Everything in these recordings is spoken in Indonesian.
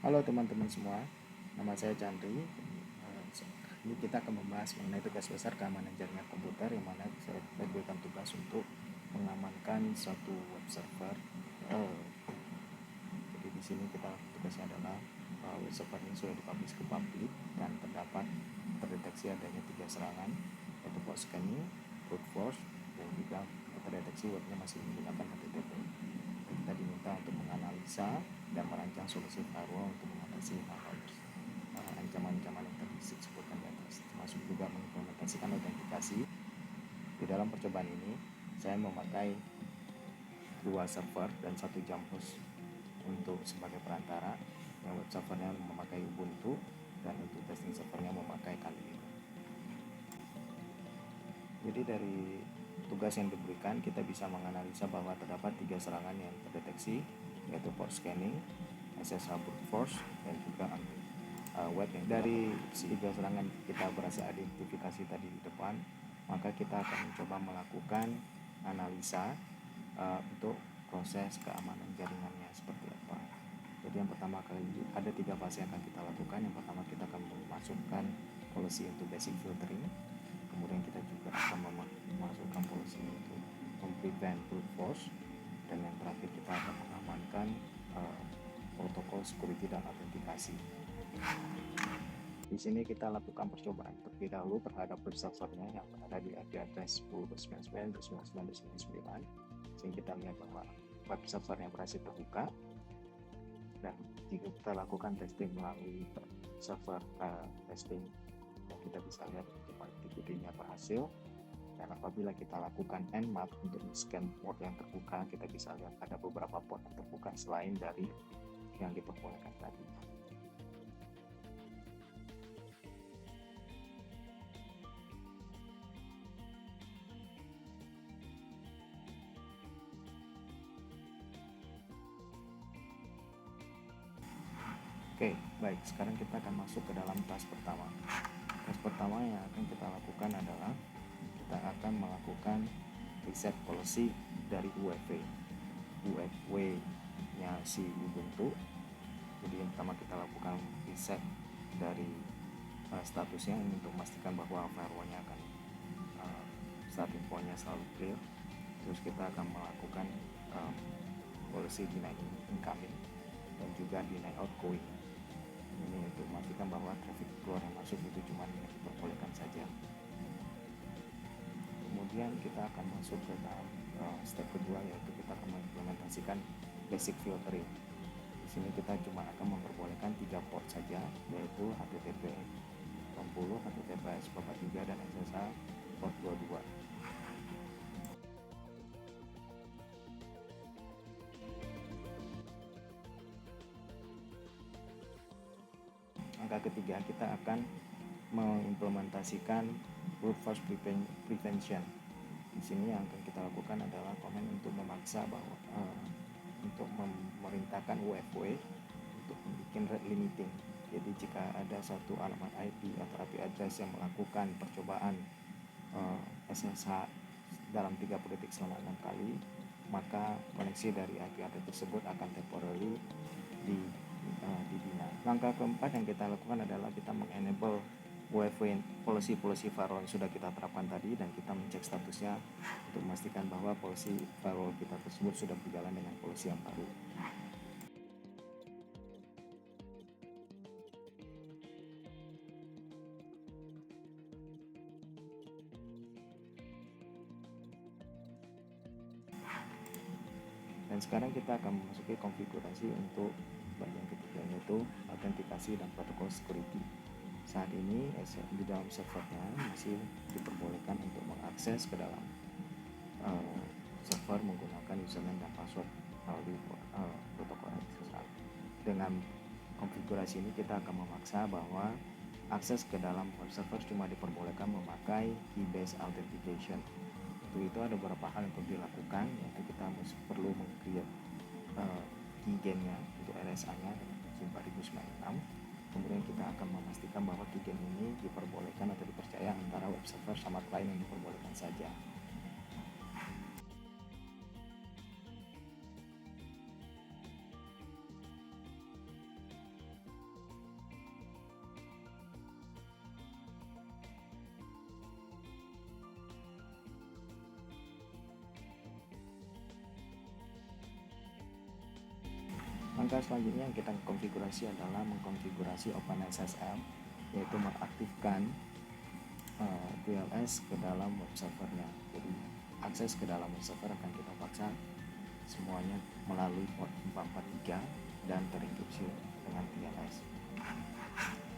Halo teman-teman semua, nama saya Chandri. Ini kita akan membahas mengenai tugas besar keamanan jaringan komputer, yang mana saya diberikan tugas untuk mengamankan suatu web server. Jadi di sini tugasnya adalah web server ini sudah dipublish ke publik dan terdeteksi adanya 3 serangan, yaitu port scanning, brute force, dan juga terdeteksi webnya masih menggunakan HTTP. Kita diminta untuk menganalisa dan merancang solusi firewall untuk mengatasi hal-hal ancaman-ancaman yang tadi disebutkan di atas, termasuk juga mengimplementasikan autentikasi. Di dalam percobaan ini, saya memakai 2 server dan 1 jam host untuk sebagai perantara. Yang web servernya memakai Ubuntu dan untuk testing servernya memakai Kali Linux. Jadi dari tugas yang diberikan, kita bisa menganalisa bahwa terdapat 3 serangan yang terdeteksi, yaitu port scanning, SSH brute force, dan juga web. Dari 3 serangan kita berhasil identifikasi tadi di depan, maka kita akan mencoba melakukan analisa untuk proses keamanan jaringannya seperti apa. Jadi yang pertama kali ada 3 fase yang akan kita lakukan. Yang pertama, kita akan memasukkan policy untuk basic filtering. Kemudian kita juga akan memasukkan policy untuk prevent brute force, dan yang terakhir kita akan mengamankan protokol security dan autentikasi. Di sini kita lakukan percobaan terlebih dahulu terhadap web servernya yang berada di IP address 10.99.99.99. Sehingga kita lihat bahwa web servernya berhasil terbuka, dan jika kita lakukan testing melalui server testing, kita bisa lihat activity-nya berhasil. Dan apabila kita lakukan nmap untuk scan port yang terbuka, kita bisa lihat ada beberapa port yang terbuka selain dari yang diperbolehkan tadi. Oke, baik. Sekarang kita akan masuk ke dalam task pertama. Task pertama yang akan kita lakukan adalah kita akan melakukan reset policy dari UFW-nya si Ubuntu. Jadi yang pertama kita lakukan reset dari statusnya untuk memastikan bahwa firewall-nya akan start info-nya selalu clear. Terus kita akan melakukan policy deny incoming dan juga deny outgoing. Ini untuk memastikan bahwa traffic keluar dan masuk itu cuma yang diperbolehkan saja. Kemudian kita akan masuk ke dalam step kedua, yaitu kita akan mengimplementasikan basic filtering. Di sini kita cuma akan memperbolehkan 3 port saja, yaitu HTTP 60, HTTPS 43, dan SSH port 22. Angka ketiga, kita akan mengimplementasikan brute force prevention. Di sini yang akan kita lakukan adalah komen untuk memaksa bahwa untuk memerintahkan UFW untuk membuat rate limiting. Jadi jika ada satu alamat IP atau IP address yang melakukan percobaan SSH dalam 30 detik selama 6 kali, maka koneksi dari IP address tersebut akan temporarily dibina. Langkah keempat yang kita lakukan adalah kita mengenable UFW policy firewall yang sudah kita terapkan tadi, dan kita mencek statusnya untuk memastikan bahwa policy firewall kita tersebut sudah berjalan dengan policy yang baru. Dan sekarang kita akan memasuki konfigurasi untuk bagian ketiga, yaitu autentikasi dan protokol security. Saat ini di dalam servernya masih diperbolehkan untuk mengakses ke dalam server menggunakan username dan password melalui protokol SSL. Dengan konfigurasi ini kita akan memaksa bahwa akses ke dalam web server cuma diperbolehkan memakai key-based authentication. Untuk itu ada beberapa hal yang perlu dilakukan, yaitu kita perlu meng-create keygen-nya untuk RSA-nya versi 4096. Kemudian kita akan memastikan bahwa keygen ini diperbolehkan atau dipercaya antara web server sama klien yang diperbolehkan saja. Langkah selanjutnya yang kita konfigurasi adalah mengkonfigurasi OpenSSL, yaitu mengaktifkan TLS ke dalam web servernya. Jadi akses ke dalam web server akan kita paksa semuanya melalui port 443 dan terenkripsi dengan TLS.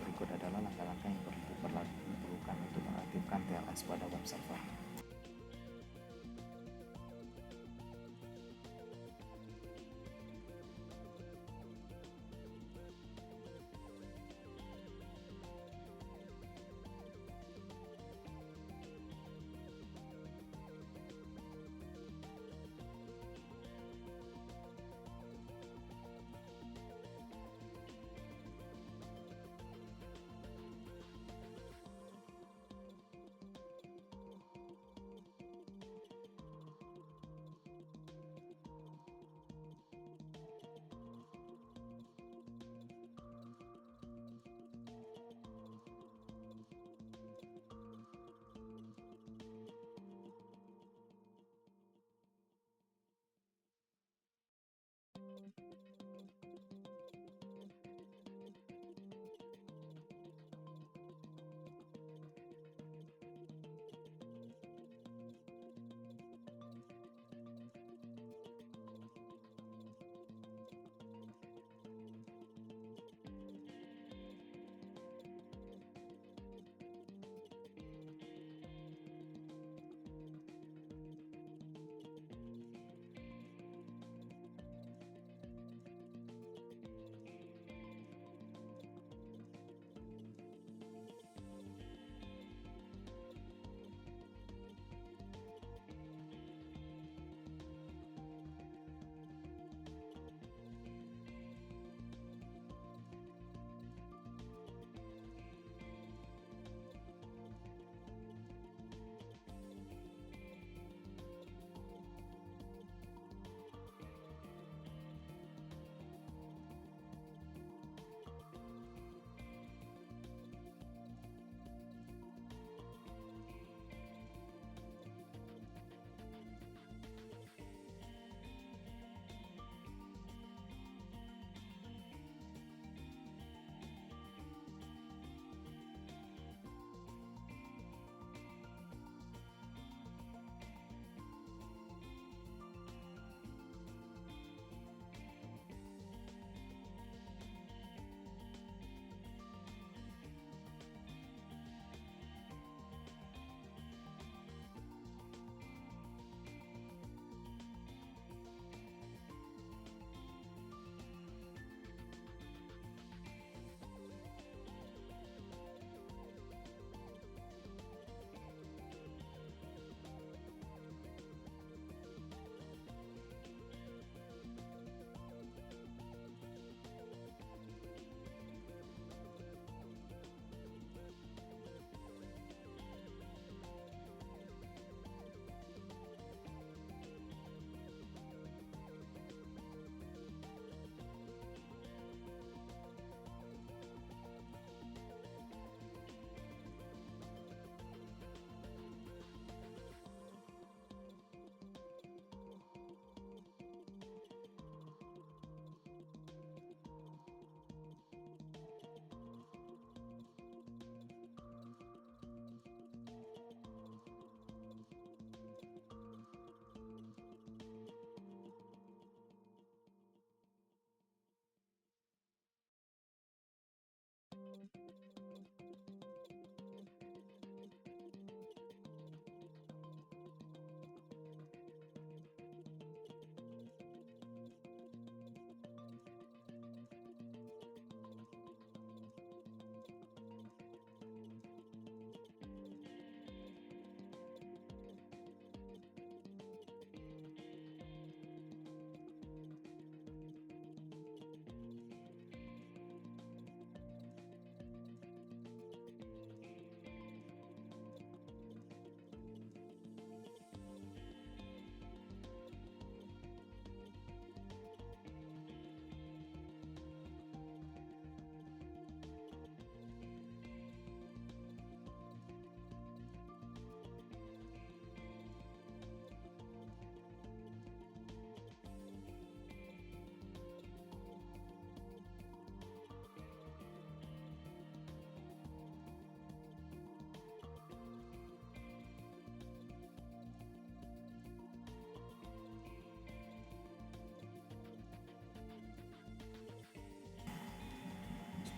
Berikut adalah langkah-langkah yang diperlukan untuk mengaktifkan TLS pada web server.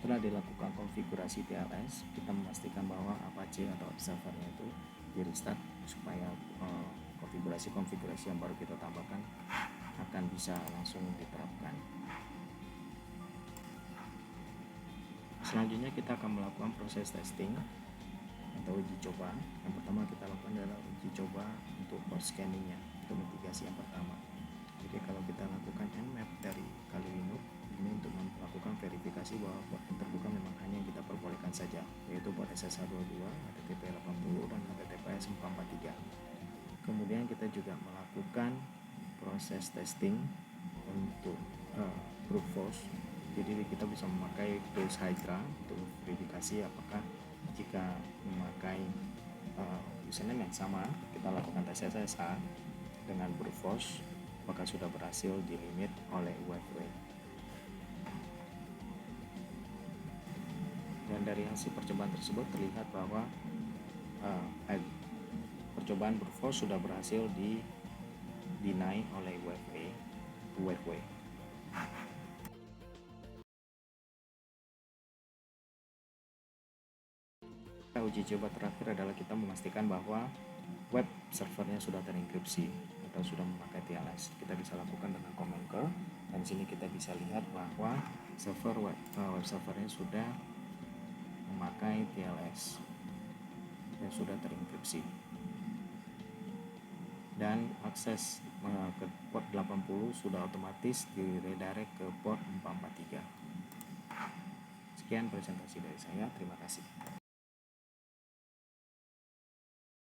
Setelah dilakukan konfigurasi TLS, kita memastikan bahwa Apache atau observernya itu di restart supaya konfigurasi yang baru kita tambahkan akan bisa langsung diterapkan. Selanjutnya kita akan melakukan proses testing atau uji coba. Yang pertama kita lakukan adalah uji coba untuk port scanningnya, untuk mitigasi yang pertama. Jadi kalau kita lakukan nmap dari Kali Linux ini untuk melakukan verifikasi bahwa port yang terbuka memang hanya yang kita perbolehkan saja, yaitu port SSH22, HTTP 80 dan HTTPS 443. Kemudian kita juga melakukan proses testing untuk brute force. Jadi kita bisa memakai tools Hydra untuk verifikasi apakah jika memakai username yang sama, kita lakukan tes SSH dengan brute force, apakah sudah berhasil dilimit oleh Wi-Fi. Dan dari hasil percobaan tersebut terlihat bahwa percobaan brute force sudah berhasil deny oleh Wi-Fi. Uji coba terakhir adalah kita memastikan bahwa web servernya sudah terenkripsi atau sudah memakai TLS. Kita bisa lakukan dengan command curl, dan sini kita bisa lihat bahwa web servernya sudah memakai TLS dan sudah terenkripsi, dan akses ke port 80 sudah otomatis di redirect ke port 443. Sekian presentasi dari saya, terima kasih.